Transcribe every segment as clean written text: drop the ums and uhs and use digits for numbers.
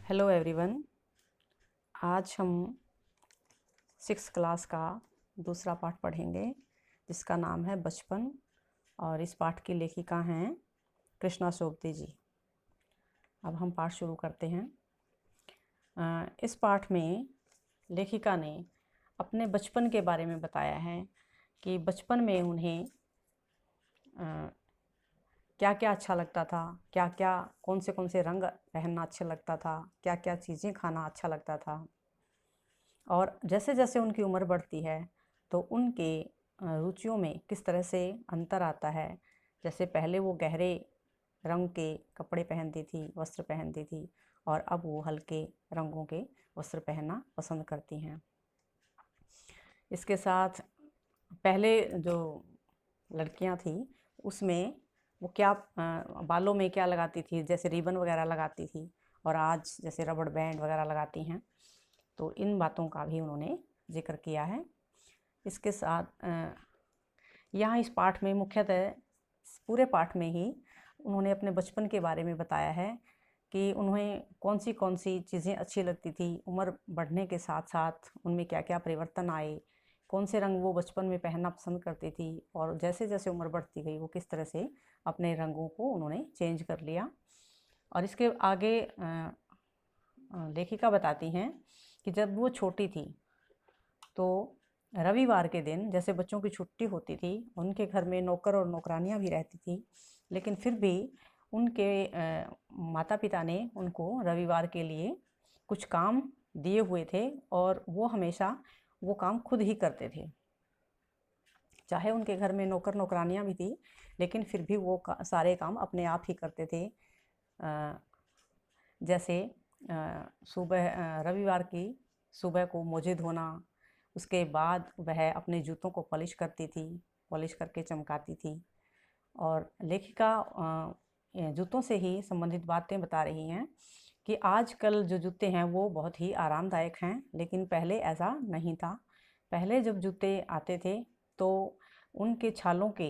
Hello everyone. आज हम 6th class का दूसरा पाठ पढ़ेंगे जिसका नाम है बचपन। और इस पाठ की लेखिका हैं कृष्णा सोबती जी। अब हम पाठ शुरू करते हैं। इस पाठ में लेखिका ने अपने बचपन के बारे में बताया है कि बचपन में उन्हें क्या क्या अच्छा लगता था, क्या क्या कौन से रंग पहनना अच्छा लगता था, क्या क्या चीज़ें खाना अच्छा लगता था। और जैसे जैसे उनकी उम्र बढ़ती है तो उनके रुचियों में किस तरह से अंतर आता है। जैसे पहले वो गहरे रंग के कपड़े पहनती थी, वस्त्र पहनती थी, और अब वो हल्के रंगों के वस्त्र पहनना पसंद करती हैं। इसके साथ पहले जो लड़कियां थी उसमें वो क्या बालों में क्या लगाती थी, जैसे रिबन वगैरह लगाती थी, और आज जैसे रबड़ बैंड वगैरह लगाती हैं। तो इन बातों का भी उन्होंने जिक्र किया है। इसके साथ यहाँ इस पाठ में मुख्यतः पूरे पाठ में ही उन्होंने अपने बचपन के बारे में बताया है कि उन्हें कौन सी चीज़ें अच्छी लगती थी, उम्र बढ़ने के साथ साथ उनमें क्या क्या परिवर्तन आए, कौन से रंग वो बचपन में पहनना पसंद करती थी, और जैसे जैसे उम्र बढ़ती गई वो किस तरह से अपने रंगों को उन्होंने चेंज कर लिया। और इसके आगे लेखिका बताती हैं कि जब वो छोटी थी तो रविवार के दिन जैसे बच्चों की छुट्टी होती थी, उनके घर में नौकर और नौकरानियां भी रहती थी, लेकिन फिर भी उनके माता पिता ने उनको रविवार के लिए कुछ काम दिए हुए थे और वो हमेशा वो काम खुद ही करते थे। चाहे उनके घर में नौकर नौकरानियां भी थी, लेकिन फिर भी वो सारे काम अपने आप ही करते थे। जैसे सुबह रविवार की सुबह को मोजे धोना, उसके बाद वह अपने जूतों को पॉलिश करती थी, पॉलिश करके चमकाती थी। और लेखिका जूतों से ही संबंधित बातें बता रही हैं कि आजकल जो जूते हैं वो बहुत ही आरामदायक हैं, लेकिन पहले ऐसा नहीं था। पहले जब जूते आते थे तो उनके छालों के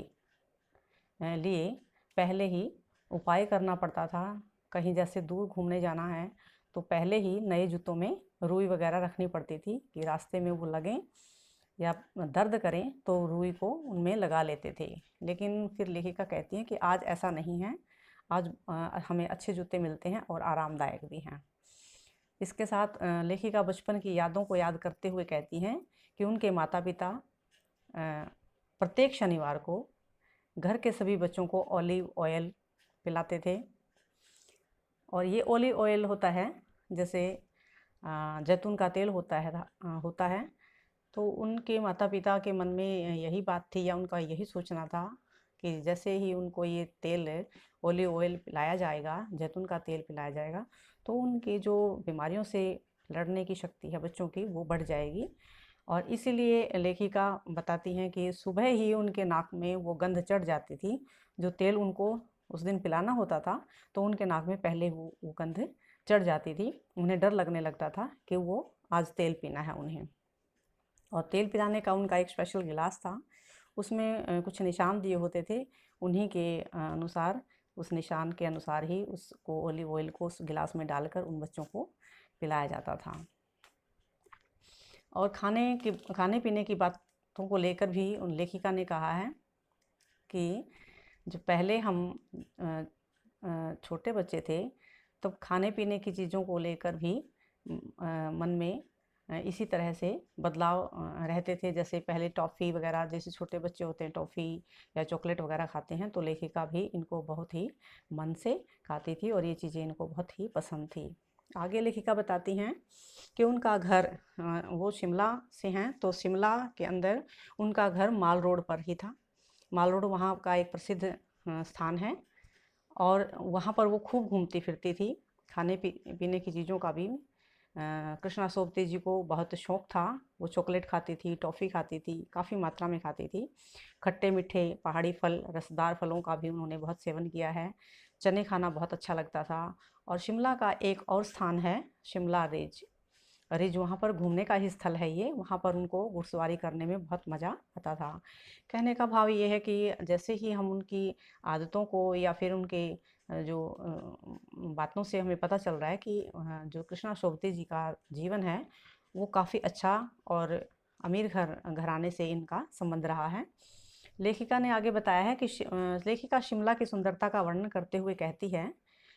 लिए पहले ही उपाय करना पड़ता था। कहीं जैसे दूर घूमने जाना है तो पहले ही नए जूतों में रुई वगैरह रखनी पड़ती थी कि रास्ते में वो लगें या दर्द करें तो रुई को उनमें लगा लेते थे। लेकिन फिर लेखिका कहती हैं कि आज ऐसा नहीं है, आज हमें अच्छे जूते मिलते हैं और आरामदायक भी हैं। इसके साथ लेखिका बचपन की यादों को याद करते हुए कहती हैं कि उनके माता पिता प्रत्येक शनिवार को घर के सभी बच्चों को ऑलिव ऑयल पिलाते थे। और ये ऑलिव ऑयल होता है जैसे जैतून का तेल होता है। तो उनके माता पिता के मन में यही बात थी या उनका यही सोचना था कि जैसे ही उनको ये तेल ऑलिव ऑयल पिलाया जाएगा, जैतून का तेल पिलाया जाएगा, तो उनके जो बीमारियों से लड़ने की शक्ति है बच्चों की वो बढ़ जाएगी। और इसीलिए लेखिका बताती हैं कि सुबह ही उनके नाक में वो गंध चढ़ जाती थी। जो तेल उनको उस दिन पिलाना होता था तो उनके नाक में पहले वो गंध चढ़ जाती थी। उन्हें डर लगने लगता था कि वो आज तेल पीना है उन्हें। और तेल पिलाने का उनका एक स्पेशल गिलास था, उसमें कुछ निशान दिए होते थे। उन्हीं के अनुसार, उस निशान के अनुसार ही उसको ऑलिव ऑयल को उस गिलास में डालकर उन बच्चों को पिलाया जाता था। और खाने पीने की बातों को लेकर भी उन लेखिका ने कहा है कि जो पहले हम छोटे बच्चे थे तब खाने पीने की चीज़ों को लेकर भी मन में इसी तरह से बदलाव रहते थे। जैसे पहले टॉफ़ी वगैरह, जैसे छोटे बच्चे होते हैं टॉफ़ी या चॉकलेट वगैरह खाते हैं, तो लेखिका भी इनको बहुत ही मन से खाती थी और ये चीज़ें इनको बहुत ही पसंद थी। आगे लेखिका बताती हैं कि उनका घर, वो शिमला से हैं तो शिमला के अंदर उनका घर माल रोड पर ही था। माल रोड वहाँ का एक प्रसिद्ध स्थान है और वहाँ पर वो खूब घूमती फिरती थी। खाने पीने की चीज़ों का भी कृष्णा सोबती जी को बहुत शौक़ था। वो चॉकलेट खाती थी, टॉफ़ी खाती थी, काफ़ी मात्रा में खाती थी। खट्टे मीठे पहाड़ी फल, रसदार फलों का भी उन्होंने बहुत सेवन किया है। चने खाना बहुत अच्छा लगता था। और शिमला का एक और स्थान है शिमला रिज। रिज वहाँ पर घूमने का ही स्थल है ये, वहाँ पर उनको घुड़सवारी करने में बहुत मज़ा आता था। कहने का भाव ये है कि जैसे ही हम उनकी आदतों को या फिर उनके जो बातों से हमें पता चल रहा है कि जो कृष्णा सोबती जी का जीवन है वो काफ़ी अच्छा और अमीर घराने से इनका संबंध रहा है। लेखिका ने आगे बताया है कि लेखिका शिमला की सुंदरता का वर्णन करते हुए कहती है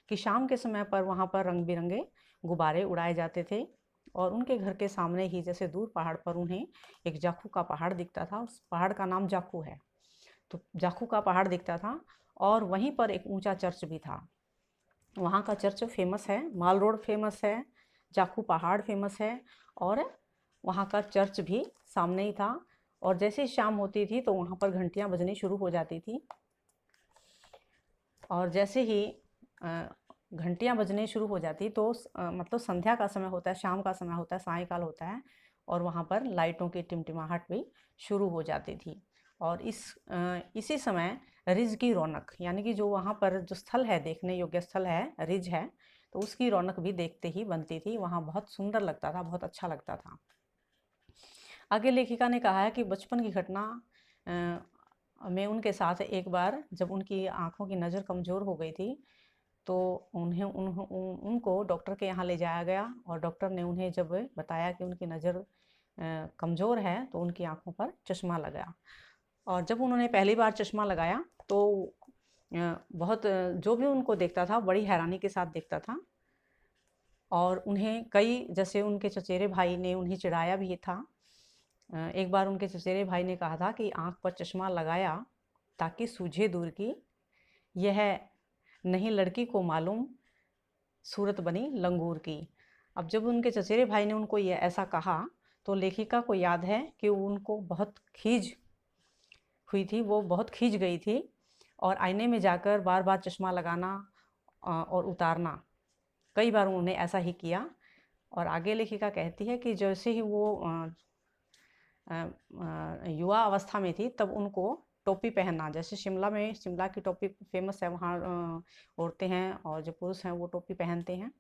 कि शाम के समय पर वहाँ पर रंग बिरंगे गुब्बारे उड़ाए जाते थे और उनके घर के सामने ही जैसे दूर पहाड़ पर उन्हें एक जाखू का पहाड़ दिखता था। उस पहाड़ का नाम जाखू है। तो जाखू का पहाड़ दिखता था और वहीं पर एक ऊंचा चर्च भी था। वहाँ का चर्च फेमस है, माल रोड फेमस है, जाखू पहाड़ फेमस है और वहाँ का चर्च भी सामने ही था। और जैसे ही शाम होती थी तो वहाँ पर घंटियाँ बजनी शुरू हो जाती थी और जैसे ही घंटियाँ बजने शुरू हो जाती तो मतलब संध्या का समय होता है, शाम का समय होता है, सायंकाल होता है और वहाँ पर लाइटों की टिमटिमाहट भी शुरू हो जाती थी। और इसी समय रिज की रौनक, यानी कि जो वहाँ पर जो स्थल है, देखने योग्य स्थल है, रिज है, तो उसकी रौनक भी देखते ही बनती थी। वहाँ बहुत सुंदर लगता था, बहुत अच्छा लगता था। आगे लेखिका ने कहा है कि बचपन की घटना में उनके साथ एक बार जब उनकी आँखों की नज़र कमज़ोर हो गई थी तो उनको डॉक्टर के यहाँ ले जाया गया और डॉक्टर ने उन्हें जब बताया कि उनकी नज़र कमज़ोर है तो उनकी आँखों पर चश्मा लगाया। और जब उन्होंने पहली बार चश्मा लगाया तो बहुत जो भी उनको देखता था बड़ी हैरानी के साथ देखता था और उन्हें कई, जैसे उनके चचेरे भाई ने उन्हें चिढ़ाया भी था। एक बार उनके चचेरे भाई ने कहा था कि आँख पर चश्मा लगाया ताकि सूझे दूर की, यह नहीं लड़की को मालूम सूरत बनी लंगूर की। अब जब उनके चचेरे भाई ने उनको ये ऐसा कहा तो लेखिका को याद है कि उनको बहुत खीज हुई थी, वो बहुत खींच गई थी और आईने में जाकर बार बार चश्मा लगाना और उतारना, कई बार उन्होंने ऐसा ही किया। और आगे लेखिका कहती है कि जैसे ही वो युवा अवस्था में थी तब उनको टोपी पहनना, जैसे शिमला की टोपी फेमस है, वहाँ औरतें हैं और जो पुरुष हैं वो टोपी पहनते हैं,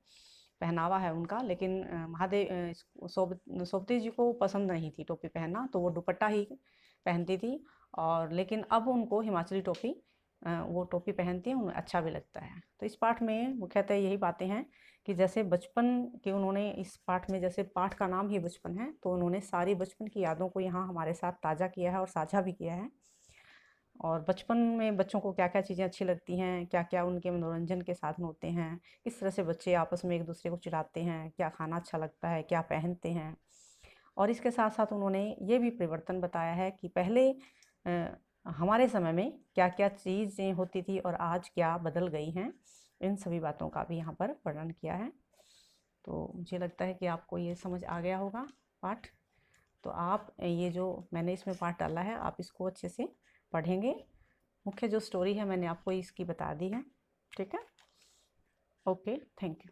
पहनावा है उनका। लेकिन सोबती जी को पसंद नहीं थी टोपी पहनना, तो वो दुपट्टा ही पहनती थी। और लेकिन अब उनको हिमाचली टोपी, वो टोपी पहनती हैं, उन्हें अच्छा भी लगता है। तो इस पाठ में मुख्यतः यही बातें हैं कि जैसे बचपन की उन्होंने इस पाठ में, जैसे पाठ का नाम ही बचपन है, तो उन्होंने सारी बचपन की यादों को यहाँ हमारे साथ ताज़ा किया है और साझा भी किया है। और बचपन में बच्चों को क्या क्या चीज़ें अच्छी लगती हैं, क्या क्या उनके मनोरंजन के साधन होते हैं, किस तरह से बच्चे आपस में एक दूसरे को चिढ़ाते हैं, क्या खाना अच्छा लगता है, क्या पहनते हैं। और इसके साथ साथ उन्होंने ये भी परिवर्तन बताया है कि पहले हमारे समय में क्या क्या चीज़ें होती थी और आज क्या बदल गई हैं, इन सभी बातों का भी यहाँ पर वर्णन किया है। तो मुझे लगता है कि आपको ये समझ आ गया होगा पाठ। तो आप ये जो मैंने इसमें पाठ डाला है, आप इसको अच्छे से पढ़ेंगे। मुख्य जो स्टोरी है मैंने आपको इसकी बता दी है। ठीक है, ओके, थैंक यू।